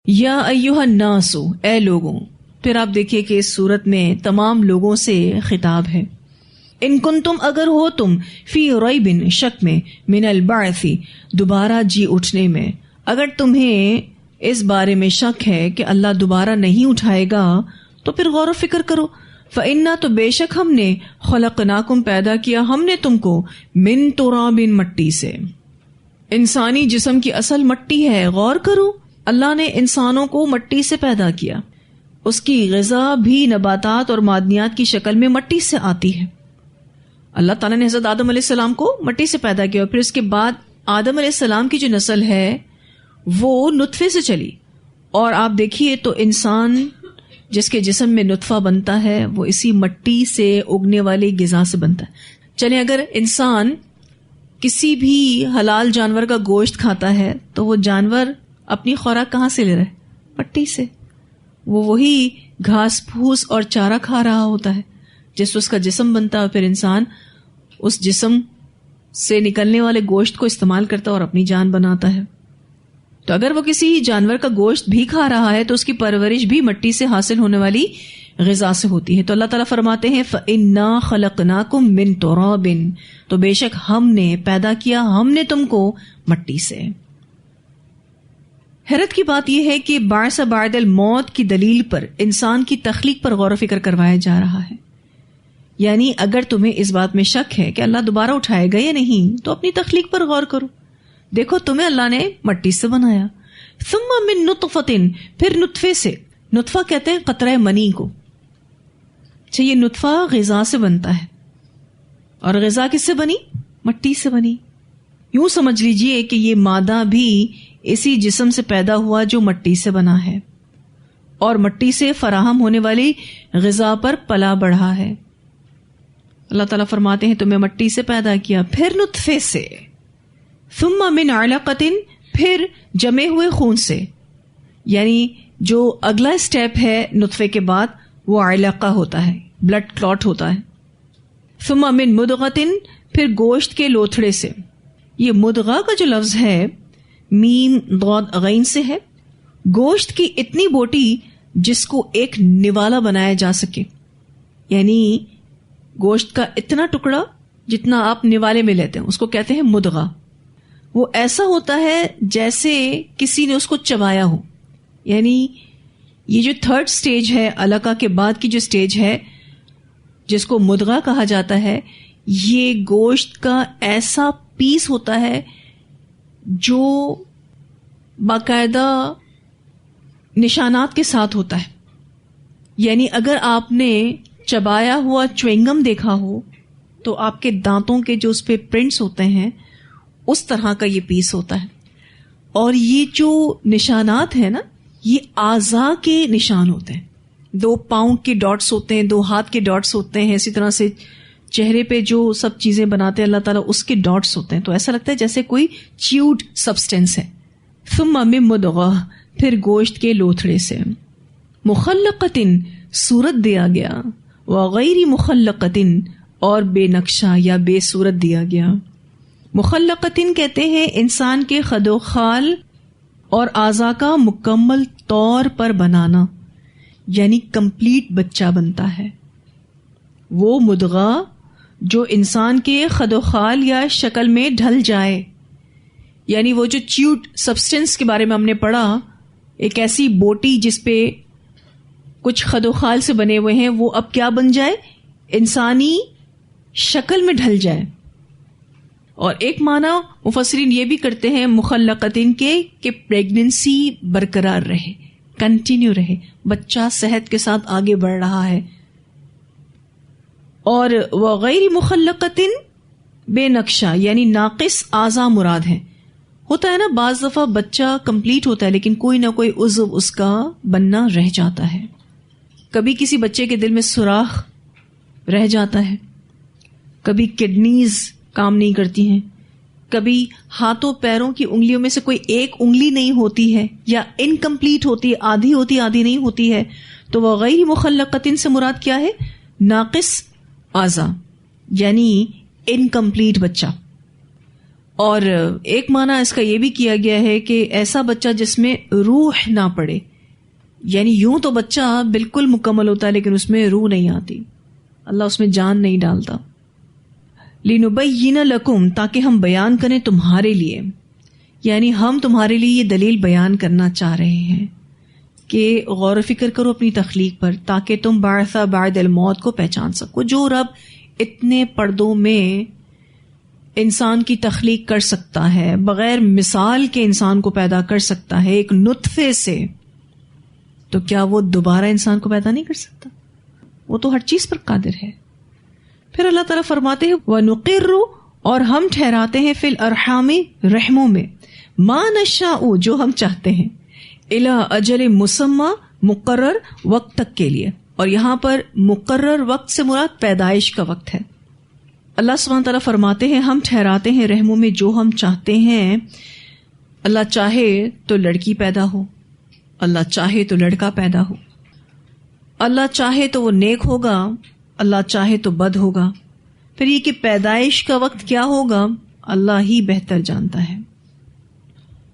یا ایھا الناس، اے لوگوں. پھر آپ دیکھیے کہ اس صورت میں تمام لوگوں سے خطاب ہے. ان کنتم، اگر ہو تم، فی ریب، شک میں، من البعث، دوبارہ جی اٹھنے میں، اگر تمہیں اس بارے میں شک ہے کہ اللہ دوبارہ نہیں اٹھائے گا تو پھر غور و فکر کرو. فإنا، تو بے شک ہم نے، خلقناکم، پیدا کیا ہم نے تم کو، من تراب، مٹی سے. انسانی جسم کی اصل مٹی ہے. غور کرو، اللہ نے انسانوں کو مٹی سے پیدا کیا. اس کی غذا بھی نباتات اور معدنیات کی شکل میں مٹی سے آتی ہے. اللہ تعالیٰ نے حضرت آدم علیہ السلام کو مٹی سے پیدا کیا اور پھر اس کے بعد آدم علیہ السلام کی جو نسل ہے وہ نطفے سے چلی. اور آپ دیکھیے تو انسان جس کے جسم میں نطفہ بنتا ہے وہ اسی مٹی سے اگنے والی غذا سے بنتا ہے. چلیں اگر انسان کسی بھی حلال جانور کا گوشت کھاتا ہے تو وہ جانور اپنی خوراک کہاں سے لے رہا ہے؟ مٹی سے. وہ وہی گھاس پھوس اور چارہ کھا رہا ہوتا ہے جس سے اس کا جسم بنتا ہے. پھر انسان اس جسم سے نکلنے والے گوشت کو استعمال کرتا ہے اور اپنی جان بناتا ہے. تو اگر وہ کسی جانور کا گوشت بھی کھا رہا ہے تو اس کی پرورش بھی مٹی سے حاصل ہونے والی غذا سے ہوتی ہے. تو اللہ تعالیٰ فرماتے ہیں فَإِنَّا خَلَقْنَاكُم مِّن تُرَابٍ، تو بے شک ہم نے پیدا کیا ہم نے تم کو مٹی سے. حیرت کی بات یہ ہے کہ بعث بعد الموت کی دلیل پر انسان کی تخلیق پر غور و فکر کروایا جا رہا ہے. یعنی اگر تمہیں اس بات میں شک ہے کہ اللہ دوبارہ اٹھائے گا یا نہیں تو اپنی تخلیق پر غور کرو. دیکھو تمہیں اللہ نے مٹی سے بنایا. ثم من نطفۃ، پھر نطفے سے. نطفہ کہتے ہیں قطرہ منی کو. اچھا، یہ نطفہ غذا سے بنتا ہے اور غذا کس سے بنی؟ مٹی سے بنی. یوں سمجھ لیجئے کہ یہ مادہ بھی اسی جسم سے پیدا ہوا جو مٹی سے بنا ہے اور مٹی سے فراہم ہونے والی غذا پر پلا بڑھا ہے. اللہ تعالیٰ فرماتے ہیں تمہیں مٹی سے پیدا کیا، پھر نطفے سے، ثم من علقۃ، پھر جمے ہوئے خون سے. یعنی جو اگلا اسٹیپ ہے نطفے کے بعد وہ علقہ ہوتا ہے، بلڈ کلوٹ ہوتا ہے. ثم من مدغۃ، پھر گوشت کے لوتھڑے سے. یہ مدغہ کا جو لفظ ہے میم ضاد غین سے ہے. گوشت کی اتنی بوٹی جس کو ایک نوالا بنایا جا سکے. یعنی گوشت کا اتنا ٹکڑا جتنا آپ نوالے میں لیتے ہیں اس کو کہتے ہیں مدغہ. وہ ایسا ہوتا ہے جیسے کسی نے اس کو چبایا ہو. یعنی یہ جو تھرڈ سٹیج ہے علقہ کے بعد کی جو سٹیج ہے جس کو مدغہ کہا جاتا ہے، یہ گوشت کا ایسا پیس ہوتا ہے جو باقاعدہ نشانات کے ساتھ ہوتا ہے. یعنی اگر آپ نے چبایا ہوا چوئنگم دیکھا ہو تو آپ کے دانتوں کے جو اس پہ پرنٹس ہوتے ہیں اس طرح کا یہ پیس ہوتا ہے. اور یہ جو نشانات ہیں نا یہ اعضاء کے نشان ہوتے ہیں. 2 پاؤں کے ڈاٹس ہوتے ہیں، 2 ہاتھ کے ڈاٹس ہوتے ہیں، اسی طرح سے چہرے پہ جو سب چیزیں بناتے ہیں اللہ تعالیٰ اس کے ڈاٹس ہوتے ہیں. تو ایسا لگتا ہے جیسے کوئی چیوڈ سبسٹینس ہے. ثم من مدغہ، پھر گوشت کے لوتھڑے سے. مخلقۃ، صورت دیا گیا. وغیر مخلقۃ، اور بے نقشہ یا بے صورت دیا گیا. مخلقۃ کہتے ہیں انسان کے خد و خال اور اعضاء کا مکمل طور پر بنانا، یعنی کمپلیٹ بچہ بنتا ہے. وہ مدغہ جو انسان کے خد و خال یا شکل میں ڈھل جائے. یعنی وہ جو چیوٹ سبسٹنس کے بارے میں ہم نے پڑھا، ایک ایسی بوٹی جس پہ کچھ خد و خال سے بنے ہوئے ہیں، وہ اب کیا بن جائے؟ انسانی شکل میں ڈھل جائے. اور ایک معنی مفسرین یہ بھی کرتے ہیں مخلقتین کے کہ پریگننسی برقرار رہے، کنٹینیو رہے، بچہ صحت کے ساتھ آگے بڑھ رہا ہے. اور وغیر مخلقتین بے نقشہ، یعنی ناقص اعضاء مراد ہیں. ہوتا ہے نا بعض دفعہ بچہ کمپلیٹ ہوتا ہے لیکن کوئی نہ کوئی عضو اس کا بننا رہ جاتا ہے. کبھی کسی بچے کے دل میں سوراخ رہ جاتا ہے، کبھی کڈنیز کام نہیں کرتی ہیں، کبھی ہاتھوں پیروں کی انگلیوں میں سے کوئی ایک انگلی نہیں ہوتی ہے یا انکمپلیٹ ہوتی ہے، آدھی ہوتی آدھی نہیں ہوتی ہے. تو وہ غیر مخلقتین سے مراد کیا ہے؟ ناقص اعضاء، یعنی انکمپلیٹ بچہ. اور ایک معنی اس کا یہ بھی کیا گیا ہے کہ ایسا بچہ جس میں روح نہ پڑے، یعنی یوں تو بچہ بالکل مکمل ہوتا ہے لیکن اس میں روح نہیں آتی، اللہ اس میں جان نہیں ڈالتا. لِنُبَيِّنَ لَكُمْ، تاکہ ہم بیان کریں تمہارے لیے، یعنی ہم تمہارے لیے یہ دلیل بیان کرنا چاہ رہے ہیں کہ غور و فکر کرو اپنی تخلیق پر، تاکہ تم بعث بعد الموت کو پہچان سکو. جو رب اتنے پردوں میں انسان کی تخلیق کر سکتا ہے، بغیر مثال کے انسان کو پیدا کر سکتا ہے ایک نطفے سے، تو کیا وہ دوبارہ انسان کو پیدا نہیں کر سکتا؟ وہ تو ہر چیز پر قادر ہے. پھر اللہ تعالیٰ فرماتے ہیں وَنُقِرُّ، اور ہم ٹھہراتے ہیں فی الارحام، رحموں میں، ما نشاء، جو ہم چاہتے ہیں، الی اجل مسمی، مقرر وقت تک کے لیے. اور یہاں پر مقرر وقت سے مراد پیدائش کا وقت ہے. اللہ سبحانہ تعالیٰ فرماتے ہیں ہم ٹھہراتے ہیں رحموں میں جو ہم چاہتے ہیں. اللہ چاہے تو لڑکی پیدا ہو، اللہ چاہے تو لڑکا پیدا ہو، اللہ چاہے تو وہ نیک ہوگا، اللہ چاہے تو بد ہوگا. پھر یہ کہ پیدائش کا وقت کیا ہوگا اللہ ہی بہتر جانتا ہے.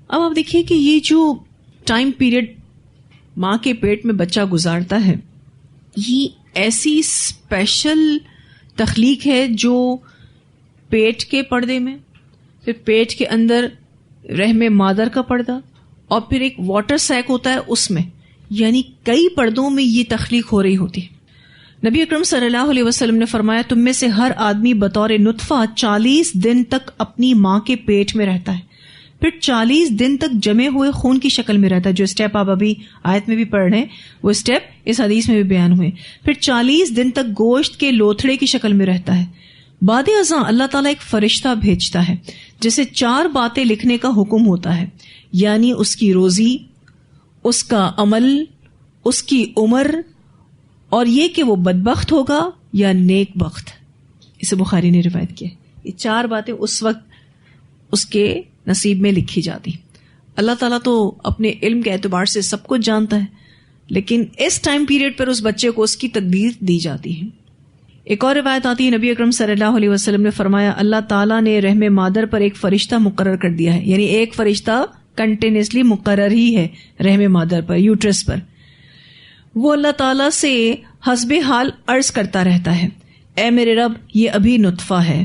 اب آپ دیکھیے کہ یہ جو ٹائم پیریڈ ماں کے پیٹ میں بچہ گزارتا ہے، یہ ایسی اسپیشل تخلیق ہے جو پیٹ کے پردے میں، پھر پیٹ کے اندر رحم مادر کا پردہ، اور پھر ایک واٹر سیک ہوتا ہے اس میں، یعنی کئی پردوں میں یہ تخلیق ہو رہی ہوتی ہے. نبی اکرم صلی اللہ علیہ وسلم نے فرمایا تم میں سے ہر آدمی بطور نطفہ 40 دن تک اپنی ماں کے پیٹ میں رہتا ہے، پھر 40 دن تک جمے ہوئے خون کی شکل میں رہتا ہے. جو اسٹیپ آپ ابھی آیت میں بھی پڑھ رہے ہیں وہ اسٹیپ اس حدیث میں بھی بیان ہوئے. پھر 40 دن تک گوشت کے لوتھڑے کی شکل میں رہتا ہے. بعد ازاں اللہ تعالیٰ ایک فرشتہ بھیجتا ہے جسے 4 باتیں لکھنے کا حکم ہوتا ہے، یعنی اس کی روزی، اس کا عمل، اس کی عمر، اور یہ کہ وہ بدبخت ہوگا یا نیک بخت. اسے بخاری نے روایت کیا. یہ 4 باتیں اس وقت اس کے نصیب میں لکھی جاتی. اللہ تعالیٰ تو اپنے علم کے اعتبار سے سب کچھ جانتا ہے، لیکن اس ٹائم پیریڈ پر اس بچے کو اس کی تقدیر دی جاتی ہے. ایک اور روایت آتی ہے، نبی اکرم صلی اللہ علیہ وسلم نے فرمایا اللہ تعالیٰ نے رحم مادر پر ایک فرشتہ مقرر کر دیا ہے، یعنی ایک فرشتہ کنٹینیوسلی مقرر ہی ہے رحم مادر پر، یوٹرس پر. وہ اللہ تعالیٰ سے حسب حال عرض کرتا رہتا ہے اے میرے رب یہ ابھی نطفہ ہے،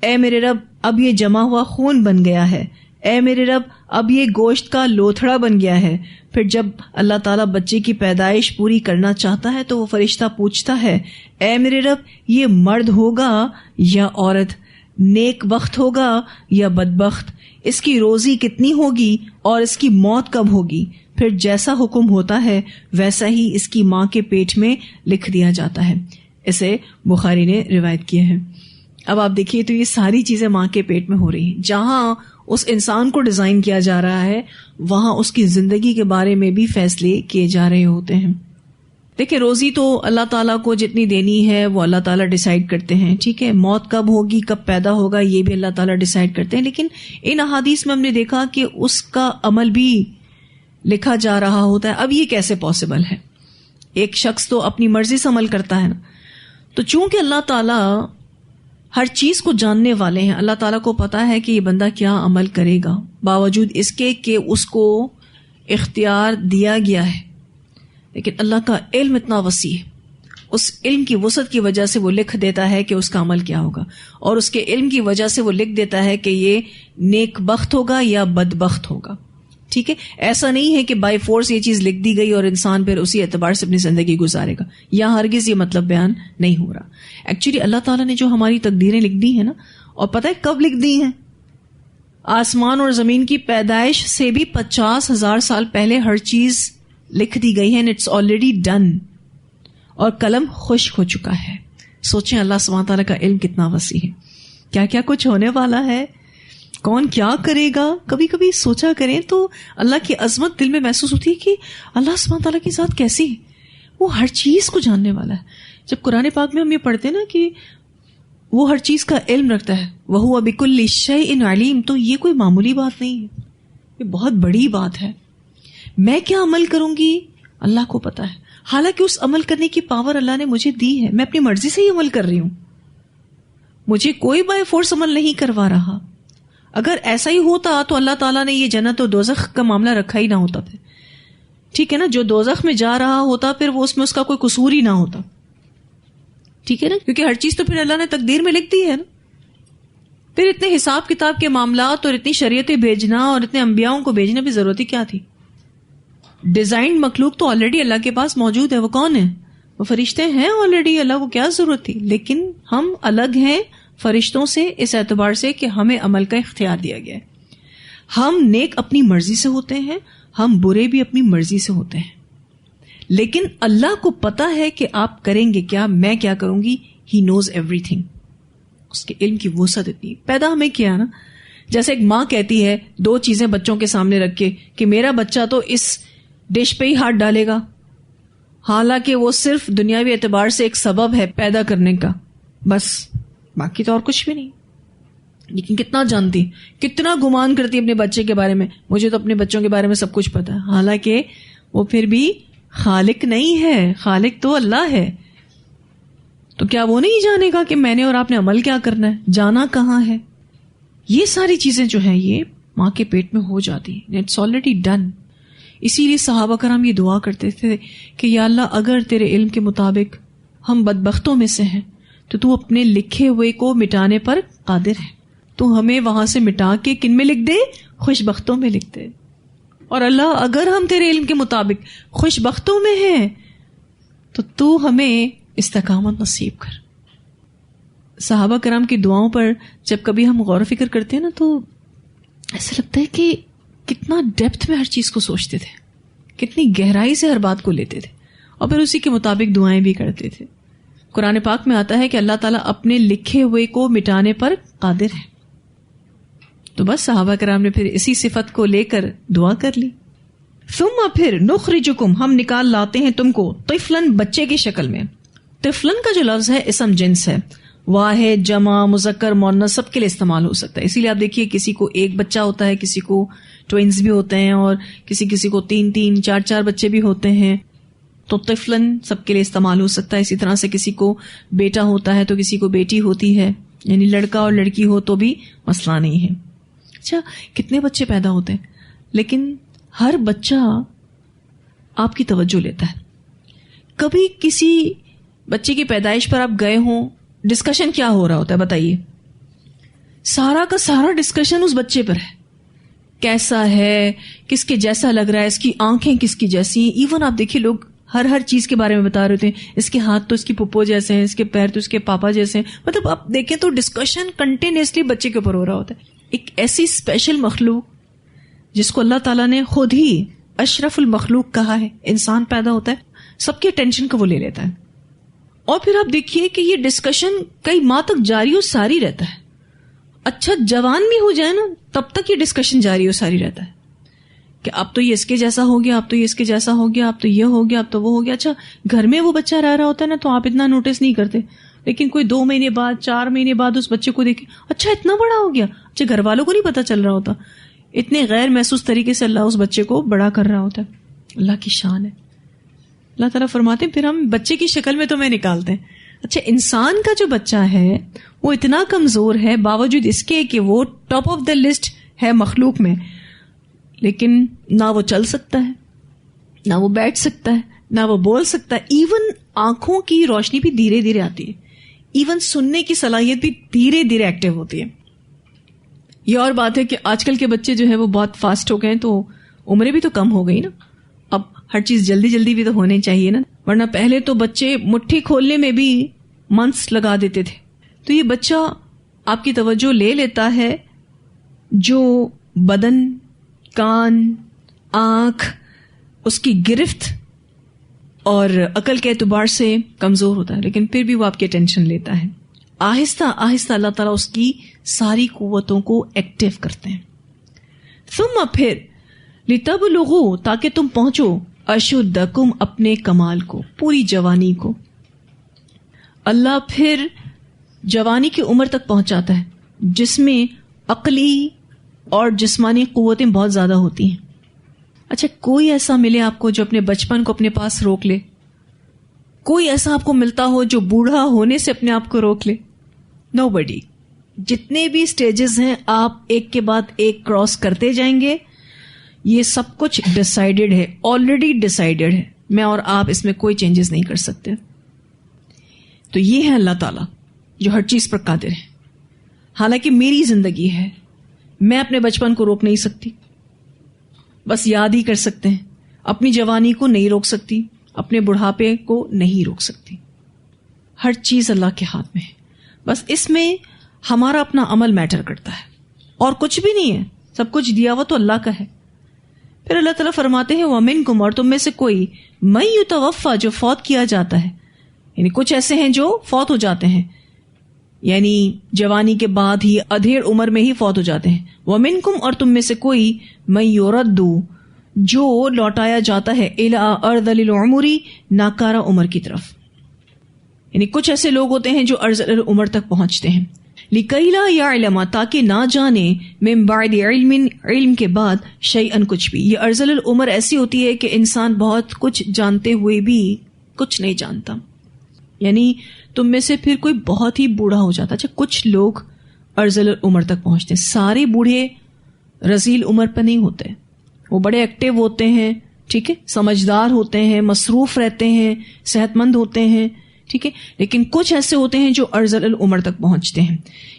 اے میرے رب اب یہ جمع ہوا خون بن گیا ہے، اے میرے رب اب یہ گوشت کا لوتھڑا بن گیا ہے. پھر جب اللہ تعالیٰ بچے کی پیدائش پوری کرنا چاہتا ہے تو وہ فرشتہ پوچھتا ہے اے میرے رب یہ مرد ہوگا یا عورت، نیک بخت ہوگا یا بدبخت، اس کی روزی کتنی ہوگی اور اس کی موت کب ہوگی. پھر جیسا حکم ہوتا ہے ویسا ہی اس کی ماں کے پیٹ میں لکھ دیا جاتا ہے. اسے بخاری نے روایت کیا ہے. اب آپ دیکھیے تو یہ ساری چیزیں ماں کے پیٹ میں ہو رہی ہیں. جہاں اس انسان کو ڈیزائن کیا جا رہا ہے وہاں اس کی زندگی کے بارے میں بھی فیصلے کیے جا رہے ہوتے ہیں. دیکھیں روزی تو اللہ تعالیٰ کو جتنی دینی ہے وہ اللہ تعالیٰ ڈیسائیڈ کرتے ہیں، ٹھیک ہے. موت کب ہوگی، کب پیدا ہوگا، یہ بھی اللہ تعالیٰ ڈیسائیڈ کرتے ہیں. لیکن ان احادیث میں ہم نے دیکھا کہ اس کا عمل بھی لکھا جا رہا ہوتا ہے. اب یہ کیسے پاسبل ہے؟ ایک شخص تو اپنی مرضی سے عمل کرتا ہے نا. تو چونکہ اللہ تعالیٰ ہر چیز کو جاننے والے ہیں، اللہ تعالیٰ کو پتا ہے کہ یہ بندہ کیا عمل کرے گا، باوجود اس کے کہ اس کو اختیار دیا گیا ہے. لیکن اللہ کا علم اتنا وسیع ہے، اس علم کی وسعت کی وجہ سے وہ لکھ دیتا ہے کہ اس کا عمل کیا ہوگا، اور اس کے علم کی وجہ سے وہ لکھ دیتا ہے کہ یہ نیک بخت ہوگا یا بدبخت ہوگا. ٹھیک ہے، ایسا نہیں ہے کہ بائی فورس یہ چیز لکھ دی گئی اور انسان پھر اسی اعتبار سے اپنی زندگی گزارے گا. یہاں ہرگز یہ مطلب بیان نہیں ہو رہا. ایکچولی اللہ تعالیٰ نے جو ہماری تقدیریں لکھ دی ہیں نا، اور پتہ ہے کب لکھ دی ہیں؟ آسمان اور زمین کی پیدائش سے بھی 50,000 سال پہلے ہر چیز لکھ دی گئی ہے. اٹس آلریڈی ڈن، اور قلم خشک ہو چکا ہے. سوچیں اللہ سبحانہ تعالیٰ کا علم کتنا وسیع ہے، کیا کیا کچھ ہونے والا ہے، کون کیا کرے گا. کبھی کبھی سوچا کریں تو اللہ کی عظمت دل میں محسوس ہوتی ہے کہ اللہ سبحانہ تعالیٰ کی ذات کیسی ہے، وہ ہر چیز کو جاننے والا ہے. جب قرآن پاک میں ہم یہ پڑھتے ہیں نا کہ وہ ہر چیز کا علم رکھتا ہے، وَهُوَ بِكُلِّ شَيْءٍ عَلِيمٌ، تو یہ کوئی معمولی بات نہیں ہے، یہ بہت بڑی بات ہے. میں کیا عمل کروں گی اللہ کو پتا ہے، حالانکہ اس عمل کرنے کی پاور اللہ نے مجھے دی ہے. میں اپنی مرضی سے ہی عمل کر رہی ہوں، مجھے کوئی بائی فورس عمل نہیں کروا رہا. اگر ایسا ہی ہوتا تو اللہ تعالیٰ نے یہ جنت اور دوزخ کا معاملہ رکھا ہی نہ ہوتا پھر. ٹھیک ہے نا, جو دوزخ میں جا رہا ہوتا پھر وہ اس میں اس کا کوئی قصور ہی نہ ہوتا. ٹھیک ہے نا, کیونکہ ہر چیز تو پھر اللہ نے تقدیر میں لکھ دی ہے نا. پھر اتنے حساب کتاب کے معاملات اور اتنی شریعتیں بھیجنا اور اتنے انبیاؤں کو بھیجنے کی ضرورت ہی کیا تھی؟ ڈیزائنڈ مخلوق تو آلریڈی اللہ کے پاس موجود ہے. وہ کون ہے؟ وہ فرشتے ہیں آلریڈی. اللہ کو کیا ضرورت تھی؟ لیکن ہم الگ ہیں فرشتوں سے اس اعتبار سے کہ ہمیں عمل کا اختیار دیا گیا ہے. ہم نیک اپنی مرضی سے ہوتے ہیں, ہم برے بھی اپنی مرضی سے ہوتے ہیں, لیکن اللہ کو پتا ہے کہ آپ کریں گے کیا, میں کیا کروں گی. ہی نوز ایوری تھنگ. اس کے علم کی وسعت اتنی. پیدا ہمیں کیا نا, جیسے ایک ماں کہتی ہے دو چیزیں بچوں کے سامنے رکھ کے کہ میرا بچہ تو اس ڈش پہ ہی ہاتھ ڈالے گا, حالانکہ وہ صرف دنیاوی اعتبار سے ایک سبب ہے پیدا کرنے کا, بس باقی تو اور کچھ بھی نہیں. لیکن کتنا جانتی, کتنا گمان کرتی اپنے بچے کے بارے میں, مجھے تو اپنے بچوں کے بارے میں سب کچھ پتا ہے, حالانکہ وہ پھر بھی خالق نہیں ہے. خالق تو اللہ ہے. تو کیا وہ نہیں جانے گا کہ میں نے اور آپ نے عمل کیا کرنا ہے, جانا کہاں ہے؟ یہ ساری چیزیں جو ہیں یہ ماں کے پیٹ میں ہو جاتی ہیں. It's already done. اسی لیے صحابہ کرام یہ دعا کرتے تھے کہ یا اللہ اگر تیرے علم کے مطابق ہم بدبختوں میں سے ہیں تو اپنے لکھے ہوئے کو مٹانے پر قادر ہے. تو ہمیں وہاں سے مٹا کے کن میں لکھ دے؟ خوش بختوں میں لکھ دے. اور اللہ اگر ہم تیرے علم کے مطابق خوش بختوں میں ہیں تو ہمیں استقامت نصیب کر. صحابہ کرام کی دعاؤں پر جب کبھی ہم غور و فکر کرتے ہیں نا تو ایسا لگتا ہے کہ کتنا ڈیپتھ میں ہر چیز کو سوچتے تھے, کتنی گہرائی سے ہر بات کو لیتے تھے, اور پھر اسی کے مطابق دعائیں بھی کرتے تھے. قرآن پاک میں آتا ہے کہ اللہ تعالیٰ اپنے لکھے ہوئے کو مٹانے پر قادر ہے. تو بس صحابہ کرام نے پھر اسی صفت کو لے کر دعا کر لی. ثم پھر نخرجکم ہم نکال لاتے ہیں تم کو طفلن بچے کی شکل میں. طفلن کا جو لفظ ہے اسم جنس ہے, واحد جمع مذکر مؤنث سب کے لیے استعمال ہو سکتا ہے. اسی لیے آپ دیکھیے کسی کو ایک بچہ ہوتا ہے, کسی کو ٹوئنز بھی ہوتے ہیں, اور کسی کو 3 4 بچے بھی ہوتے ہیں. تو طفلن سب کے لیے استعمال ہو سکتا ہے. اسی طرح سے کسی کو بیٹا ہوتا ہے تو کسی کو بیٹی ہوتی ہے, یعنی لڑکا اور لڑکی ہو تو بھی مسئلہ نہیں ہے. اچھا کتنے بچے پیدا ہوتے ہیں, لیکن ہر بچہ آپ کی توجہ لیتا ہے. کبھی کسی بچے کی پیدائش پر آپ گئے ہوں, ڈسکشن کیا ہو رہا ہوتا ہے بتائیے؟ سارا کا سارا ڈسکشن اس بچے پر ہے. کیسا ہے, کس کے جیسا لگ رہا ہے, اس کی آنکھیں کس کی جیسی ہیں. ایون آپ دیکھیے لوگ ہر چیز کے بارے میں بتا رہے ہوتے ہیں, اس کے ہاتھ تو اس کی پھپھو جیسے ہیں, اس کے پیر تو اس کے پاپا جیسے ہیں. مطلب آپ دیکھیں تو ڈسکشن کنٹینیوسلی بچے کے اوپر ہو رہا ہوتا ہے. ایک ایسی اسپیشل مخلوق جس کو اللہ تعالیٰ نے خود ہی اشرف المخلوق کہا ہے, انسان پیدا ہوتا ہے, سب کی اٹینشن کو وہ لے لیتا ہے. اور پھر آپ دیکھیے کہ یہ ڈسکشن کئی ماہ تک جاری و ساری رہتا ہے. اچھا جوان بھی ہو جائے نا تب تک یہ ڈسکشن جاری و ساری رہتا ہے کہ اب تو یہ اس کے جیسا ہو گیا, اب تو یہ اس کے جیسا ہو گیا, اب تو یہ ہو گیا, اب تو وہ ہو گیا. اچھا گھر میں وہ بچہ رہ رہا ہوتا ہے نا تو آپ اتنا نوٹس نہیں کرتے, لیکن کوئی 2 مہینے بعد 4 مہینے بعد اس بچے کو دیکھے, اچھا اتنا بڑا ہو گیا. اچھا گھر والوں کو نہیں پتا چل رہا ہوتا. اتنے غیر محسوس طریقے سے اللہ اس بچے کو بڑا کر رہا ہوتا ہے. اللہ کی شان ہے. اللہ تعالیٰ فرماتے ہیں پھر ہم بچے کی شکل میں تمہیں نکالتے ہیں. اچھا انسان کا جو بچہ ہے وہ اتنا کمزور ہے باوجود اس کے کہ وہ ٹاپ آف دا لسٹ ہے مخلوق میں, لیکن نہ وہ چل سکتا ہے, نہ وہ بیٹھ سکتا ہے, نہ وہ بول سکتا ہے. ایون آنکھوں کی روشنی بھی دھیرے دھیرے آتی ہے, ایون سننے کی صلاحیت بھی دھیرے دھیرے ایکٹیو ہوتی ہے. یہ اور بات ہے کہ آج کل کے بچے جو ہے وہ بہت فاسٹ ہو گئے ہیں, تو عمریں بھی تو کم ہو گئی نا. اب ہر چیز جلدی جلدی بھی تو ہونے چاہیے نا, ورنہ پہلے تو بچے مٹھی کھولنے میں بھی منتھس لگا دیتے تھے. تو یہ بچہ آپ کی توجہ لے لیتا ہے جو بدن, کان, آنکھ, اس کی گرفت اور عقل کے اعتبار سے کمزور ہوتا ہے, لیکن پھر بھی وہ آپ کی اٹینشن لیتا ہے. آہستہ آہستہ اللہ تعالیٰ اس کی ساری قوتوں کو ایکٹیو کرتے ہیں. ثم پھر لتبلغوا تاکہ تم پہنچو اشدکم اپنے کمال کو, پوری جوانی کو. اللہ پھر جوانی کی عمر تک پہنچاتا ہے جس میں عقلی اور جسمانی قوتیں بہت زیادہ ہوتی ہیں. اچھا کوئی ایسا ملے آپ کو جو اپنے بچپن کو اپنے پاس روک لے؟ کوئی ایسا آپ کو ملتا ہو جو بوڑھا ہونے سے اپنے آپ کو روک لے؟ نو بڈی. جتنے بھی سٹیجز ہیں آپ ایک کے بعد ایک کراس کرتے جائیں گے. یہ سب کچھ ڈیسائیڈڈ ہے, آلریڈی ڈیسائیڈڈ ہے. میں اور آپ اس میں کوئی چینجز نہیں کر سکتے. تو یہ ہے اللہ تعالیٰ جو ہر چیز پر قادر ہے. حالانکہ میری زندگی ہے, میں اپنے بچپن کو روک نہیں سکتی, بس یاد ہی کر سکتے ہیں. اپنی جوانی کو نہیں روک سکتی, اپنے بڑھاپے کو نہیں روک سکتی. ہر چیز اللہ کے ہاتھ میں ہے. بس اس میں ہمارا اپنا عمل میٹر کرتا ہے, اور کچھ بھی نہیں ہے. سب کچھ دیا ہوا تو اللہ کا ہے. پھر اللہ تعالیٰ فرماتے ہیں وَمِنْكُمْ, اور تم میں سے کوئی مَن يُتَوَفَّى, جو فوت کیا جاتا ہے. یعنی کچھ ایسے ہیں جو فوت ہو جاتے ہیں, یعنی جوانی کے بعد ہی ادھیڑ عمر میں ہی فوت ہو جاتے ہیں. وَمِنْكُمْ, اور تم میں سے کوئی مَن يُرَدُّ, جو لوٹایا جاتا ہے إِلَىٰ أَرْذَلِ الْعُمُرِ, ناکارہ عمر کی طرف. یعنی کچھ ایسے لوگ ہوتے ہیں جو ارذل العمر تک پہنچتے ہیں. لِكَيْ لَا يَعْلَمَ, تاکہ نہ جانے, مِن بَعْدِ عِلْمٍ, علم کے بعد, شَيْئًا, کچھ بھی. یہ ارذل العمر ایسی ہوتی ہے کہ انسان بہت کچھ جانتے ہوئے بھی کچھ نہیں جانتا. یعنی تم میں سے پھر کوئی بہت ہی بوڑھا ہو جاتا. اچھا, کچھ لوگ ارذل العمر تک پہنچتے ہیں. سارے بوڑھے رذیل عمر پہ نہیں ہوتے. وہ بڑے ایکٹیو ہوتے ہیں, ٹھیک ہے, سمجھدار ہوتے ہیں, مصروف رہتے ہیں, صحت مند ہوتے ہیں, ٹھیک ہے. لیکن کچھ ایسے ہوتے ہیں جو ارذل العمر تک پہنچتے ہیں.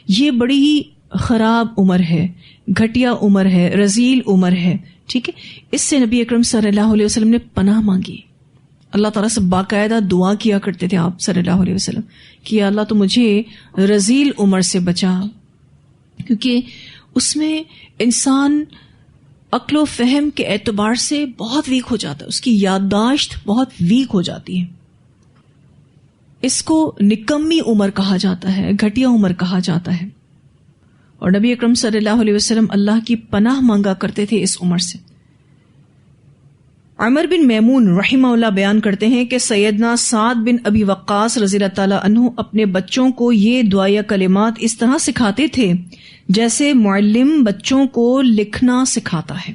یہ بڑی ہی خراب عمر ہے, گھٹیا عمر ہے, رذیل عمر ہے, ٹھیک ہے. اس سے نبی اکرم صلی اللہ علیہ وسلم نے پناہ مانگی. اللہ تعالیٰ سے باقاعدہ دعا کیا کرتے تھے آپ صلی اللہ علیہ وسلم کہ یا اللہ تو مجھے رذیل عمر سے بچا, کیونکہ اس میں انسان عقل و فہم کے اعتبار سے بہت ویک ہو جاتا ہے, اس کی یادداشت بہت ویک ہو جاتی ہے. اس کو نکمی عمر کہا جاتا ہے, گھٹیا عمر کہا جاتا ہے. اور نبی اکرم صلی اللہ علیہ وسلم اللہ کی پناہ مانگا کرتے تھے اس عمر سے. عمر بن میمون رحمہ اللہ بیان کرتے ہیں کہ سیدنا سعد بن ابی وقاص رضی اللہ تعالیٰ عنہ اپنے بچوں کو یہ دعائیہ کلمات اس طرح سکھاتے تھے جیسے معلم بچوں کو لکھنا سکھاتا ہے.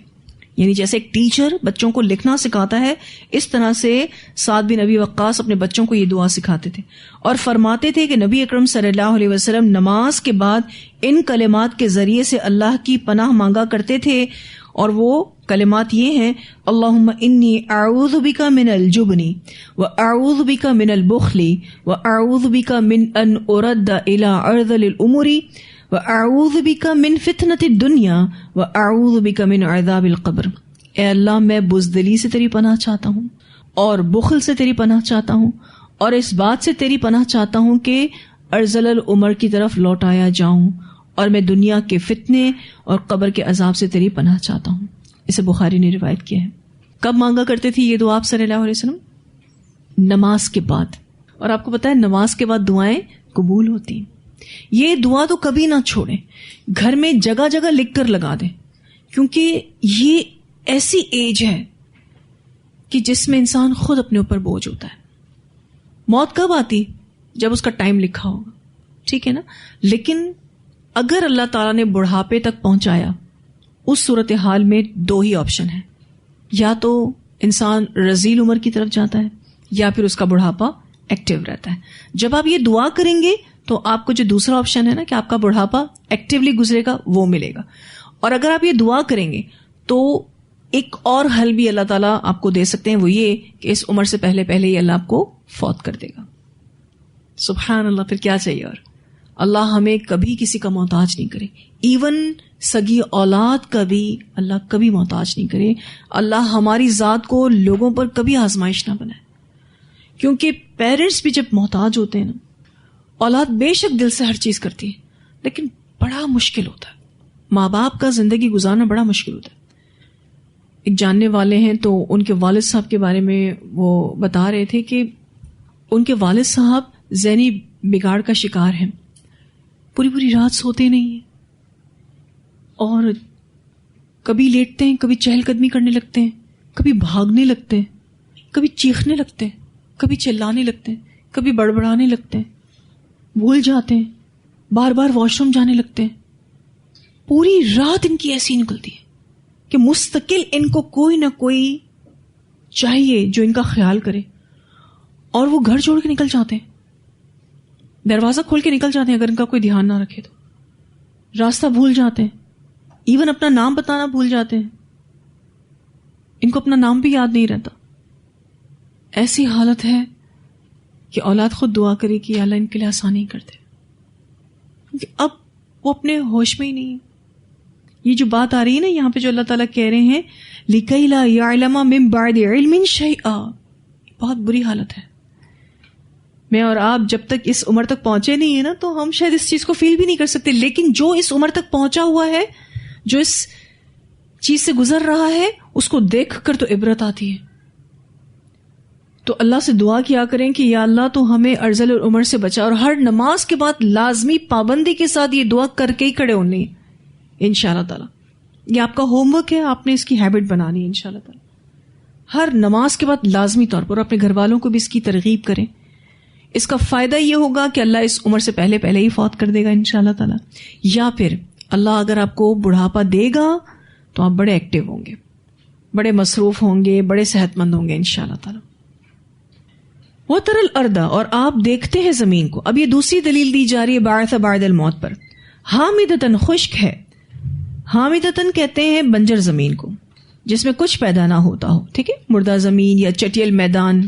یعنی جیسے ایک ٹیچر بچوں کو لکھنا سکھاتا ہے, اس طرح سے سعد بن ابی وقاص اپنے بچوں کو یہ دعا سکھاتے تھے. اور فرماتے تھے کہ نبی اکرم صلی اللہ علیہ وسلم نماز کے بعد ان کلمات کے ذریعے سے اللہ کی پناہ مانگا کرتے تھے, اور وہ کلمات یہ ہیں اللہم انی اعوذ بک من الجبن واعوذ بک من البخل واعوذ بک من ان ارد الی ارذل الامور واعوذ بک من فتنۃ الدنیا واعوذ بک من عذاب القبر. اے اللہ میں بزدلی سے تیری پناہ چاہتا ہوں, اور بخل سے تیری پناہ چاہتا ہوں, اور اس بات سے تیری پناہ چاہتا ہوں کہ ارذل العمر کی طرف لوٹایا جاؤں, اور میں دنیا کے فتنے اور قبر کے عذاب سے تیری پناہ چاہتا ہوں. اسے بخاری نے روایت کیا ہے. کب مانگا کرتے تھے یہ دعا آپ صلی اللہ علیہ وسلم؟ نماز کے بعد. اور آپ کو پتا ہے نماز کے بعد دعائیں قبول ہوتی ہیں. یہ دعا تو کبھی نہ چھوڑیں, گھر میں جگہ جگہ لکھ کر لگا دیں, کیونکہ یہ ایسی ایج ہے کہ جس میں انسان خود اپنے اوپر بوجھ ہوتا ہے. موت کب آتی؟ جب اس کا ٹائم لکھا ہوگا, ٹھیک ہے نا. لیکن اگر اللہ تعالیٰ نے بڑھاپے تک پہنچایا, اس صورتحال میں دو ہی آپشن ہیں, یا تو انسان رذیل عمر کی طرف جاتا ہے یا پھر اس کا بڑھاپا ایکٹیو رہتا ہے. جب آپ یہ دعا کریں گے تو آپ کو جو دوسرا آپشن ہے نا کہ آپ کا بڑھاپا ایکٹیولی گزرے گا, وہ ملے گا. اور اگر آپ یہ دعا کریں گے تو ایک اور حل بھی اللہ تعالیٰ آپ کو دے سکتے ہیں, وہ یہ کہ اس عمر سے پہلے پہلے ہی اللہ آپ کو فوت کر دے گا. سبحان اللہ, پھر کیا چاہیے. اور اللہ ہمیں کبھی کسی کا محتاج نہیں کرے, ایون سگی اولاد کا بھی اللہ کبھی محتاج نہیں کرے. اللہ ہماری ذات کو لوگوں پر کبھی آزمائش نہ بنائے, کیونکہ پیرنٹس بھی جب محتاج ہوتے ہیں نا, اولاد بے شک دل سے ہر چیز کرتی ہے, لیکن بڑا مشکل ہوتا ہے. ماں باپ کا زندگی گزارنا بڑا مشکل ہوتا ہے. ایک جاننے والے ہیں تو ان کے والد صاحب کے بارے میں وہ بتا رہے تھے کہ ان کے والد صاحب ذہنی بگاڑ کا شکار ہیں, پوری پوری رات سوتے نہیں ہیں, اور کبھی لیٹتے ہیں, کبھی چہل قدمی کرنے لگتے ہیں, کبھی بھاگنے لگتے ہیں, کبھی چیخنے لگتے ہیں, کبھی چلانے لگتے ہیں, کبھی بڑبڑانے لگتے ہیں, بھول جاتے ہیں, بار بار واش روم جانے لگتے ہیں. پوری رات ان کی ایسی نکلتی ہے کہ مستقل ان کو کوئی نہ کوئی چاہیے جو ان کا خیال کرے, اور وہ گھر چھوڑ کے نکل جاتے ہیں, دروازہ کھول کے نکل جاتے ہیں اگر ان کا کوئی دھیان نہ رکھے تو. راستہ بھول جاتے ہیں, ایون اپنا نام بتانا بھول جاتے ہیں, ان کو اپنا نام بھی یاد نہیں رہتا. ایسی حالت ہے کہ اولاد خود دعا کرے کہ اللہ ان کے لیے آسانی کر دے, کیونکہ اب وہ اپنے ہوش میں ہی نہیں. یہ جو بات آ رہی ہے نا یہاں پہ جو اللہ تعالیٰ کہہ رہے ہیں لِكَيْ لَا يَعْلَمَ مِن بَعْدِ عِلْمٍ شَيْئًا, بہت بری حالت ہے. میں اور آپ جب تک اس عمر تک پہنچے نہیں ہیں نا تو ہم شاید اس چیز کو فیل بھی نہیں کر سکتے, لیکن جو اس عمر تک پہنچا ہوا ہے, جو اس چیز سے گزر رہا ہے, اس کو دیکھ کر تو عبرت آتی ہے. تو اللہ سے دعا کیا کریں کہ یا اللہ تو ہمیں ارذل العمر سے بچا, اور ہر نماز کے بعد لازمی پابندی کے ساتھ یہ دعا کر کے ہی کھڑے ہونے ہیں انشاءاللہ تعالی. یہ آپ کا ہوم ورک ہے, آپ نے اس کی ہیبٹ بنانی ہے انشاءاللہ تعالی. ہر نماز کے بعد لازمی طور پر اپنے گھر والوں کو بھی اس کی ترغیب کریں. اس کا فائدہ یہ ہوگا کہ اللہ اس عمر سے پہلے ہی فوت کر دے گا انشاءاللہ تعالی, یا پھر اللہ اگر آپ کو بڑھاپا دے گا تو آپ بڑے ایکٹیو ہوں گے, بڑے مصروف ہوں گے, بڑے صحت مند ہوں گے انشاءاللہ تعالی. وَتَرَى الْأَرْضَ, اور آپ دیکھتے ہیں زمین کو. اب یہ دوسری دلیل دی جا رہی ہے بعث بعد الموت پر. حامدتن, خشک ہے. حامدتن کہتے ہیں بنجر زمین کو جس میں کچھ پیدا نہ ہوتا ہو, ٹھیک ہے, مردہ زمین یا چٹیل میدان,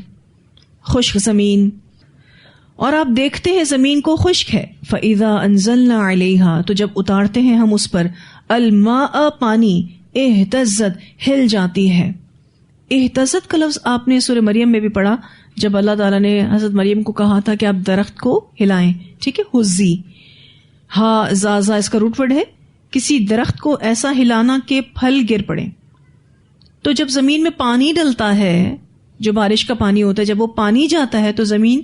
خشک زمین. اور آپ دیکھتے ہیں زمین کو خشک ہے. فَإِذَا أَنزَلْنَا عَلَيْهَا, تو جب اتارتے ہیں ہم اس پر, الماء, پانی, اہتزت, ہل جاتی ہے. اہتزت کا لفظ آپ نے سورہ مریم میں بھی پڑھا جب اللہ تعالیٰ نے حضرت مریم کو کہا تھا کہ آپ درخت کو ہلائیں, ٹھیک ہے, حزی, ہا زازا اس کا روٹ ورڈ ہے, کسی درخت کو ایسا ہلانا کہ پھل گر پڑے. تو جب زمین میں پانی ڈلتا ہے, جو بارش کا پانی ہوتا ہے, جب وہ پانی جاتا ہے تو زمین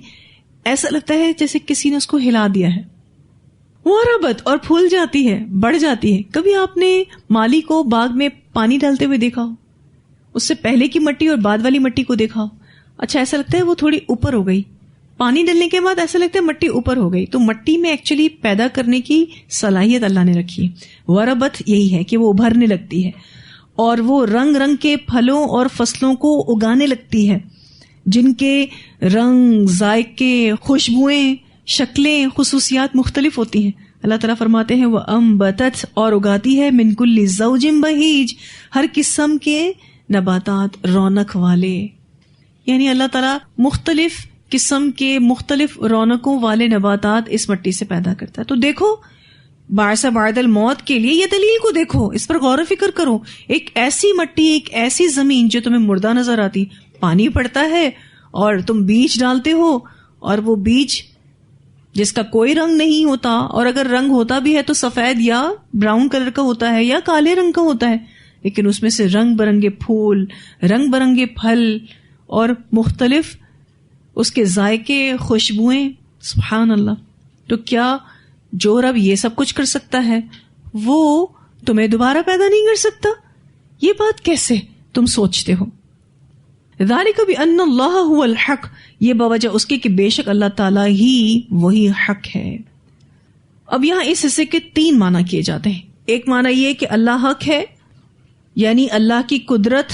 ایسا لگتا ہے جیسے کسی نے اس کو ہلا دیا ہے. وَرَبَتْ, اور پھول جاتی ہے, بڑھ جاتی ہے. کبھی آپ نے مالی کو باغ میں پانی ڈالتے ہوئے دیکھا ہو, اس سے پہلے کی مٹی اور بعد والی مٹی کو دیکھا ہو, اچھا ایسا لگتا ہے وہ تھوڑی اوپر ہو گئی, پانی ڈلنے کے بعد ایسا لگتا ہے مٹی اوپر ہو گئی. تو مٹی میں ایکچولی پیدا کرنے کی صلاحیت اللہ نے رکھی ہے. وربت یہی ہے کہ وہ ابھرنے لگتی ہے اور وہ رنگ رنگ کے پھلوں اور فصلوں کو اگانے لگتی ہے جن کے رنگ, ذائقے, خوشبوئیں, شکلیں, خصوصیات مختلف ہوتی ہیں. اللہ تعالیٰ فرماتے ہیں وَأَنبَتَتْ, اور اگاتی ہے مِن كُلِّ زَوْجٍ بَهِيجٍ, ہر قسم کے نباتات رونق والے. یعنی اللہ تعالیٰ مختلف قسم کے مختلف رونقوں والے نباتات اس مٹی سے پیدا کرتا ہے. تو دیکھو بعث بعد الموت کے لیے یہ دلیل کو دیکھو, اس پر غور و فکر کرو. ایک ایسی مٹی, ایک ایسی زمین جو تمہیں مردہ نظر آتی, پانی پڑتا ہے اور تم بیج ڈالتے ہو, اور وہ بیج جس کا کوئی رنگ نہیں ہوتا, اور اگر رنگ ہوتا بھی ہے تو سفید یا براؤن کلر کا ہوتا ہے یا کالے رنگ کا ہوتا ہے, لیکن اس میں سے رنگ برنگے پھول, رنگ برنگے پھل اور مختلف اس کے ذائقے, خوشبوئیں. سبحان اللہ. تو کیا جو رب یہ سب کچھ کر سکتا ہے وہ تمہیں دوبارہ پیدا نہیں کر سکتا؟ یہ بات کیسے تم سوچتے ہو؟ ذالک بان اللہ هو الحق, یہ بوجہ اس کے کہ بے شک اللہ تعالیٰ ہی وہی حق ہے. اب یہاں اس حصے کے 3 معنی کیے جاتے ہیں. ایک معنی یہ کہ اللہ حق ہے, یعنی اللہ کی قدرت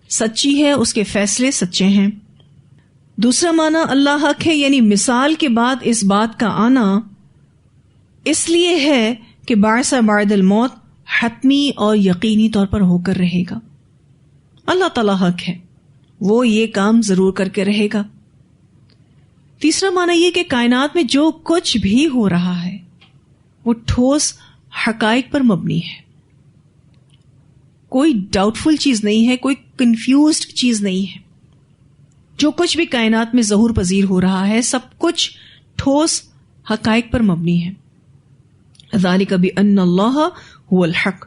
سچی ہے, اس کے فیصلے سچے ہیں. دوسرا معنی اللہ حق ہے, یعنی مثال کے بعد اس بات کا آنا اس لیے ہے کہ بعث بعد الموت حتمی اور یقینی طور پر ہو کر رہے گا. اللہ تعالیٰ حق ہے, وہ یہ کام ضرور کر کے رہے گا. تیسرا معنی یہ کہ کائنات میں جو کچھ بھی ہو رہا ہے وہ ٹھوس حقائق پر مبنی ہے, کوئی ڈاؤٹ فل چیز نہیں ہے, کوئی کنفیوزڈ چیز نہیں ہے. جو کچھ بھی کائنات میں ظہور پذیر ہو رہا ہے سب کچھ ٹھوس حقائق پر مبنی ہے. ذالک بان اللہ هو الحق.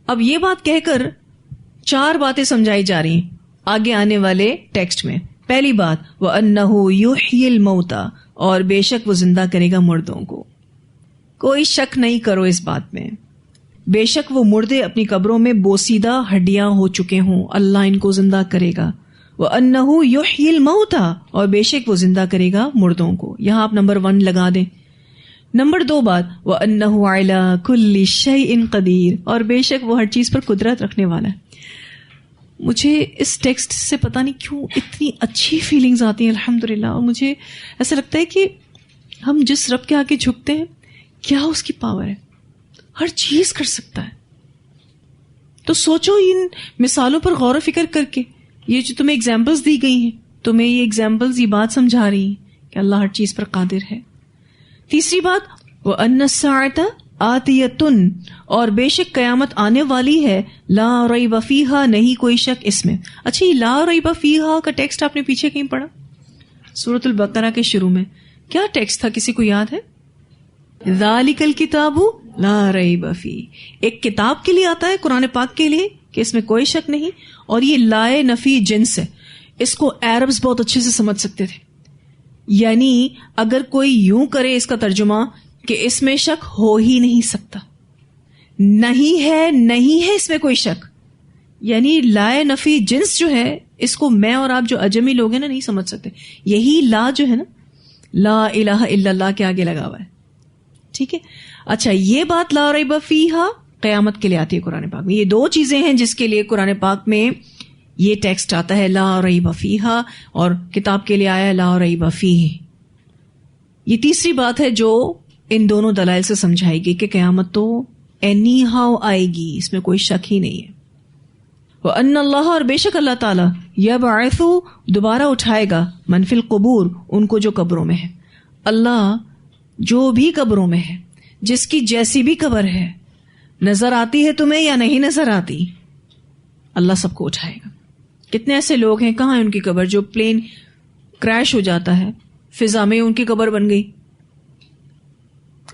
اب یہ بات کہہ کر 4 باتیں سمجھائی جا رہی ہیں آگے آنے والے ٹیکسٹ میں. پہلی بات وَأَنَّهُ يُحْيِي الْمَوْتَى, اور بے شک وہ زندہ کرے گا مردوں کو. کوئی شک نہیں کرو اس بات میں, بے شک وہ مردے اپنی قبروں میں بوسیدہ ہڈیاں ہو چکے ہوں, اللہ ان کو زندہ کرے گا. وَأَنَّهُ يُحْيِي الْمَوْتَى, اور بے شک وہ زندہ کرے گا مردوں کو. یہاں آپ نمبر 1 لگا دیں. نمبر 2 بات وَأَنَّهُ عَلَى كُلِّ شَيْءٍ قَدِيرٌ, اور بے شک وہ ہر چیز پر قدرت رکھنے والا ہے. مجھے اس ٹیکسٹ سے پتہ نہیں کیوں اتنی اچھی فیلنگز آتی ہیں الحمدللہ, اور مجھے ایسا لگتا ہے کہ ہم جس رب کے آگے جھکتے ہیں کیا اس کی پاور ہے. ہر چیز کر سکتا ہے. تو سوچو ان مثالوں پر غور و فکر کر کے. یہ جو تمہیں اگزامپلز دی گئی ہیں، تمہیں یہ اگزامپلز یہ بات سمجھا رہی ہیں کہ اللہ ہر چیز پر قادر ہے. تیسری بات، وَأَنَّ السَّاعَةَ آتِيَةٌ، اور بے شک قیامت آنے والی ہے، لا ریب فیہا، نہیں کوئی شک اس میں. اچھا، یہ لا ریب فیہا کا ٹیکسٹ آپ نے پیچھے کہیں پڑھا؟ سورۃ البقرہ کے شروع میں کیا ٹیکسٹ تھا، کسی کو یاد ہے؟ ذالک الکتاب لا ریب فیہ. ایک کتاب کے لیے آتا ہے، قرآن پاک کے لیے، کہ اس میں کوئی شک نہیں. اور یہ لائے نفی جنس ہے. اس کو عربز بہت اچھے سے سمجھ سکتے تھے. یعنی اگر کوئی یوں کرے اس کا ترجمہ کہ اس میں شک ہو ہی نہیں سکتا، نہیں ہے اس میں کوئی شک، یعنی لائے نفی جنس جو ہے اس کو میں اور آپ جو اجمی لوگ ہیں نا نہیں سمجھ سکتے. یہی لا جو ہے نا، لا الہ الا اللہ کے آگے لگا ہوا ہے. ٹھیک ہے. اچھا، یہ بات لا ریب فیہا قیامت کے لیے آتی ہے قرآن پاک میں. یہ دو چیزیں ہیں جس کے لیے قرآن پاک میں یہ ٹیکسٹ آتا ہے، لا ریب فیہا، اور کتاب کے لیے آیا ہے لا ریب فیہ. یہ تیسری بات ہے جو ان دونوں دلائل سے سمجھائے گی کہ قیامت تو اینی ہاؤ آئے گی، اس میں کوئی شک ہی نہیں ہے. وَأَنَّ اللَّهَ، اور بے شک اللہ تعالیٰ، يَبْعَثُ، دوبارہ اٹھائے گا، مَن فِی الْقُبُورِ، ان کو جو قبروں میں ہے. اللہ جو بھی قبروں میں ہے، جس کی جیسی بھی قبر ہے، نظر آتی ہے تمہیں یا نہیں نظر آتی، اللہ سب کو اٹھائے گا. کتنے ایسے لوگ ہیں، کہاں ہے ان کی قبر؟ جو پلین کریش ہو جاتا ہے فضا میں، ان کی قبر بن گئی،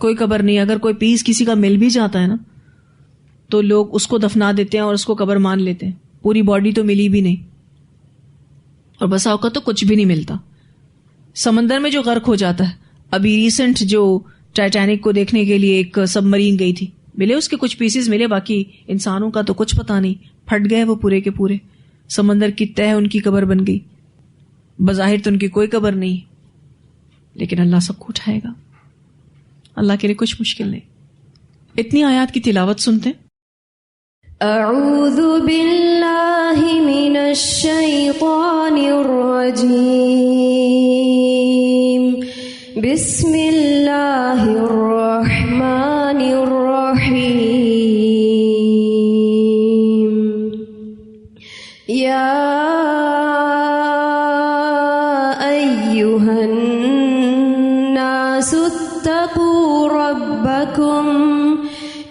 کوئی قبر نہیں. اگر کوئی پیس کسی کا مل بھی جاتا ہے نا تو لوگ اس کو دفنا دیتے ہیں اور اس کو قبر مان لیتے ہیں. پوری باڈی تو ملی بھی نہیں، اور بسا اوقات تو کچھ بھی نہیں ملتا. سمندر میں جو غرق ہو جاتا ہے، ابھی ریسنٹ جو ٹائٹینک کو دیکھنے کے لیے ایک سب مرین گئی تھی، ملے اس کے کچھ پیسز ملے، باقی انسانوں کا تو کچھ پتا نہیں، پھٹ گئے وہ پورے کے پورے. سمندر کی تہ ان کی قبر بن گئی. بظاہر تو ان کی کوئی قبر نہیں، لیکن اللہ سب کو اٹھائے گا. اللہ کے لیے کچھ مشکل نہیں. اتنی آیات کی تلاوت سنتے ہیں. اعوذ باللہ من الشیطان الرجیم، بسم اللہ الرحمن الرحیم. یا ایہا الناس اتقوا ربکم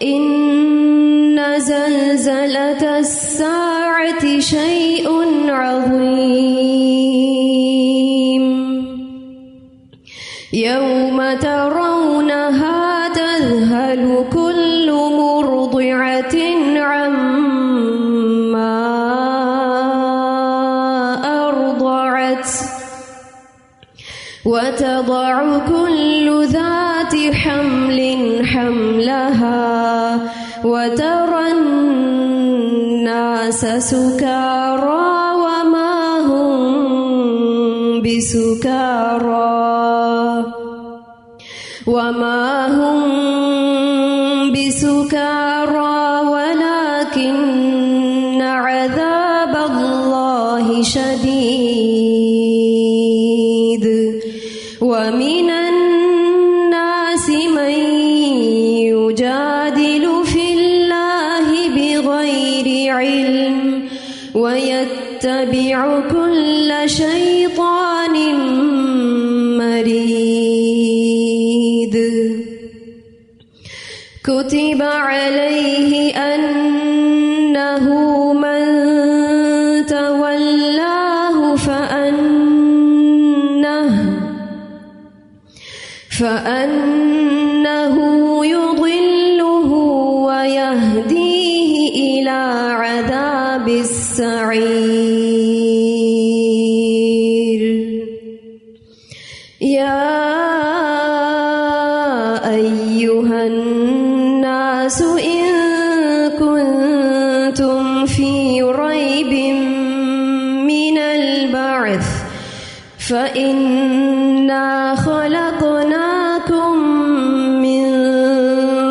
ان زلزلۃ الساعۃ شیء عظیم یوم ترونها تذہل کل مرضعۃ عما ارضعت وتضع كل ذات حمل حملها وترى الناس سكارى وما هم بسكارى ولكن عذاب الله شديد ومن الناس من يجادل في الله بغير علم ويتبع كل شيطان مريد. كتب عليه أنه من تولاه فأنه يضله ويهديه إلى عذاب السعير. يا أيها الناس إن كنتم في ريب من البعث فإنا خلقناكم من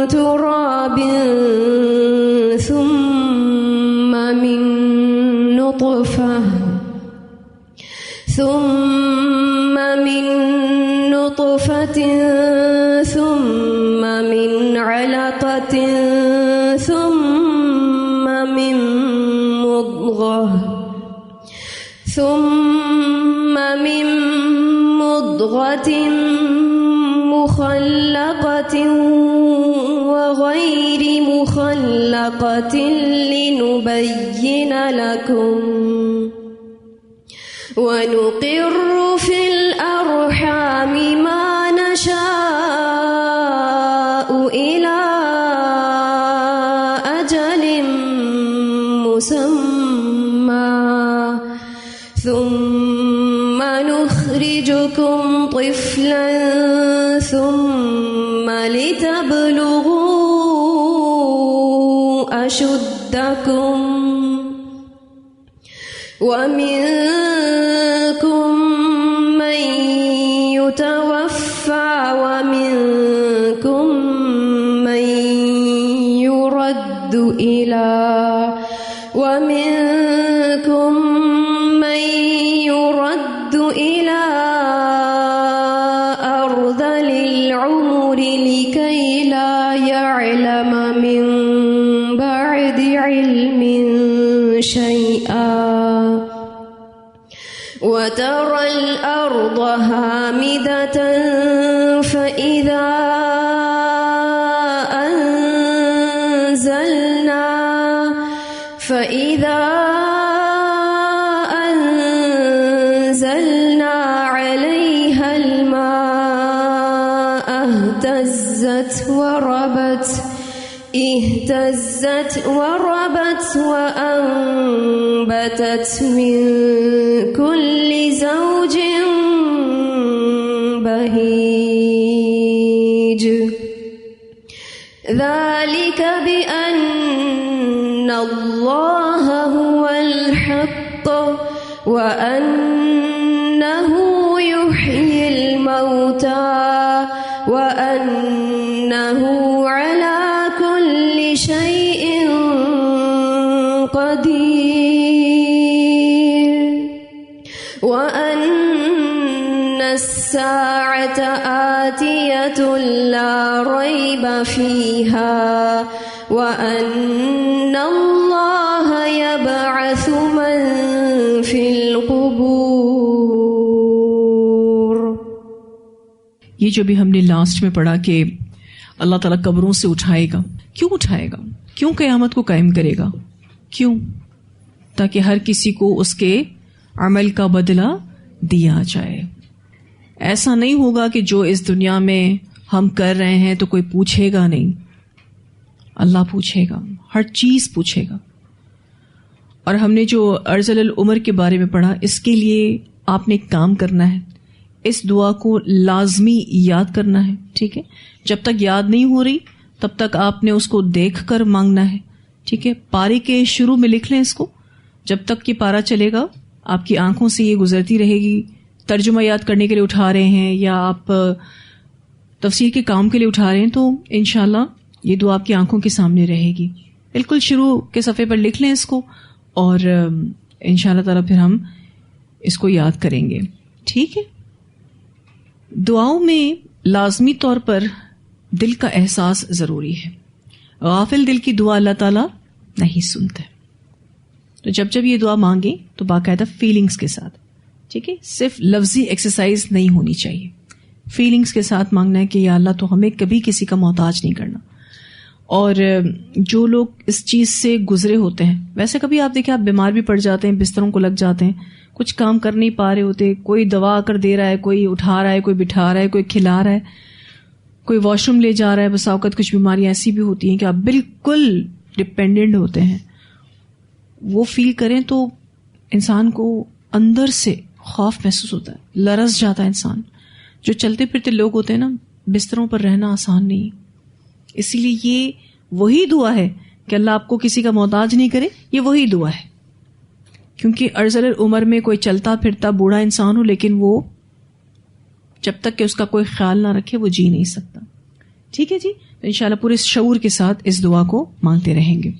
تراب ثم من نطفة ثم من علقة ثم من مضغة مخلقة وغير مخلقة لنبين لكم ونقر في الأرحام ما نشاء إلى أجل مسمى ثم نخرجكم طفلا ثم لتبلغوا أشدكم ومنكم من يتوفى ومنكم من يرد إلى أرذل العمر لكي لا يعلم من بعد علم شيئا وترى الأرض هامدة فإذا أنزلنا عليها الماء اهتزت وربت وأنبتت من كل زوج بهيج ذلك بأن الله هو الحق وأنه يحيي الموتى وأنه على كل شيء قدير وأن الساعة آتية لا ريب فيها وأن الله يبعث من في القبور. یہ جو بھی ہم نے لاسٹ میں پڑھا کہ اللہ تعالیٰ قبروں سے اٹھائے گا. کیوں اٹھائے گا؟ کیوں قیامت کو قائم کرے گا؟ کیوں؟ تاکہ ہر کسی کو اس کے عمل کا بدلہ دیا جائے. ایسا نہیں ہوگا کہ جو اس دنیا میں ہم کر رہے ہیں تو کوئی پوچھے گا نہیں. اللہ پوچھے گا، ہر چیز پوچھے گا. اور ہم نے جو ارذل العمر کے بارے میں پڑھا، اس کے لیے آپ نے ایک کام کرنا ہے، اس دعا کو لازمی یاد کرنا ہے. ٹھیک ہے؟ جب تک یاد نہیں ہو رہی تب تک آپ نے اس کو دیکھ کر مانگنا ہے. ٹھیک ہے؟ پارے کے شروع میں لکھ لیں اس کو. جب تک یہ پارا چلے گا آپ کی آنکھوں سے یہ گزرتی رہے گی. ترجمہ یاد کرنے کے لیے اٹھا رہے ہیں یا آپ تفسیر کے کام کے لیے اٹھا رہے ہیں تو انشاءاللہ یہ دعا آپ کی آنکھوں کے سامنے رہے گی. بالکل شروع کے صفحے پر لکھ لیں اس کو اور انشاءاللہ تعالیٰ پھر ہم اس کو یاد کریں گے. ٹھیک ہے؟ دعاؤں میں لازمی طور پر دل کا احساس ضروری ہے. غافل دل کی دعا اللہ تعالیٰ نہیں سنتا. تو جب جب یہ دعا مانگیں تو باقاعدہ فیلنگز کے ساتھ. ٹھیک ہے؟ صرف لفظی ایکسرسائز نہیں ہونی چاہیے. فیلنگز کے ساتھ مانگنا ہے کہ یا اللہ تو ہمیں کبھی کسی کا محتاج نہیں کرنا. اور جو لوگ اس چیز سے گزرے ہوتے ہیں، ویسے کبھی آپ دیکھیں آپ بیمار بھی پڑ جاتے ہیں، بستروں کو لگ جاتے ہیں، کچھ کام کر نہیں پا رہے ہوتے، کوئی دوا آ کر دے رہا ہے، کوئی اٹھا رہا ہے، کوئی بٹھا رہا ہے، کوئی کھلا رہا ہے، کوئی واش روم لے جا رہا ہے. بس اوقات کچھ بیماریاں ایسی بھی ہوتی ہیں کہ آپ بالکل ڈپینڈنٹ ہوتے ہیں. وہ فیل کریں تو انسان کو اندر سے خوف محسوس ہوتا ہے، لرز جاتا ہے انسان. جو چلتے پھرتے لوگ ہوتے ہیں نا، بستروں پر رہنا آسان نہیں ہے. اسی لیے یہ وہی دعا ہے کہ اللہ آپ کو کسی کا محتاج نہیں کرے. یہ وہی دعا ہے کیونکہ ارذل العمر میں کوئی چلتا پھرتا بوڑھا انسان ہو لیکن وہ جب تک کہ اس کا کوئی خیال نہ رکھے وہ جی نہیں سکتا. ٹھیک ہے جی؟ انشاءاللہ پورے شعور کے ساتھ اس دعا کو مانگتے رہیں گے.